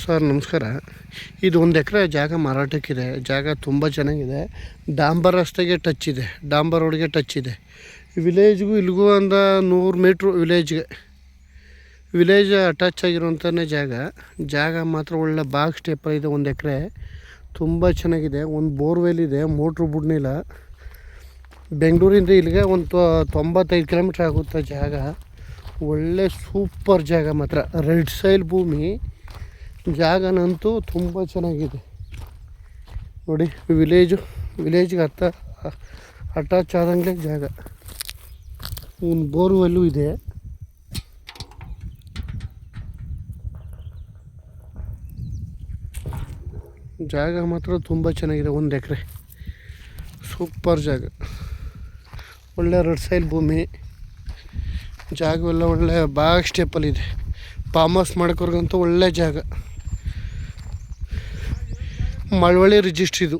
Sir ನಮಸ್ಕಾರ. ಇದು 1 ಎಕರೆ ಜಾಗ ಮಾರಾಟಕ್ಕಿದೆ. ಜಾಗ ತುಂಬ ಚೆನ್ನಾಗಿದೆ. ಡಾಂಬರ್ ರಸ್ತೆಗೆ ಟಚ್ ಇದೆ, ಡಾಂಬರ್ ರೋಡ್ಗೆ ಟಚ್ ಇದೆ. ವಿಲೇಜ್ಗೂ ಇಲ್ಲಿಗೂ ಒಂದು 100 ಮೀಟ್ರು ವಿಲೇಜ್ ಅಟ್ಯಾಚ್ ಆಗಿರುವಂಥನೇ ಜಾಗ ಮಾತ್ರ ಒಳ್ಳೆ ಬಾಗ್ ಸ್ಟೆಪ್ ಇದೆ. 1 ಎಕರೆ ತುಂಬ ಚೆನ್ನಾಗಿದೆ. ಒಂದು ಬೋರ್ವೆಲ್ ಇದೆ, ಮೋಟ್ರು ಬಿಡ್ನಿಲ್ಲ. ಬೆಂಗಳೂರಿಂದ ಇಲ್ಲಿಗೆ ಒಂದು 95 ಕಿಲೋಮೀಟ್ರ್ ಆಗುತ್ತೆ ಜಾಗ. ಒಳ್ಳೆ ಸೂಪರ್ ಜಾಗ ಮಾತ್ರ. ರೆಡ್ ಸೈಲ್ ಭೂಮಿ. ಜಾಗನಂತೂ ತುಂಬ ಚೆನ್ನಾಗಿದೆ ನೋಡಿ. ವಿಲೇಜ್ಗೆ ಅಟ್ಯಾಚ್ ಆದಂಗೆ ಜಾಗ. ಒಂದು ಬೋರ್ವೆಲ್ಲು ಇದೆ. ಜಾಗ ಮಾತ್ರ ತುಂಬ ಚೆನ್ನಾಗಿದೆ. 1 ಎಕರೆ ಸೂಪರ್ ಜಾಗ. ಒಳ್ಳೆ ರೆಡ್ ಸೈಲ್ ಭೂಮಿ. ಜಾಗವೆಲ್ಲ ಒಳ್ಳೆ ಬಾಗ್ ಸ್ಟೆಪ್ಪಲ್ಲಿದೆ. ಫಾರ್ಮ್ ಹೌಸ್ ಮಾಡ್ಕೋರ್ಗಂತೂ ಒಳ್ಳೆ ಜಾಗ. ಮಳವಳ್ಳಿ ರಿಜಿಸ್ಟ್ರ್ ಇದು.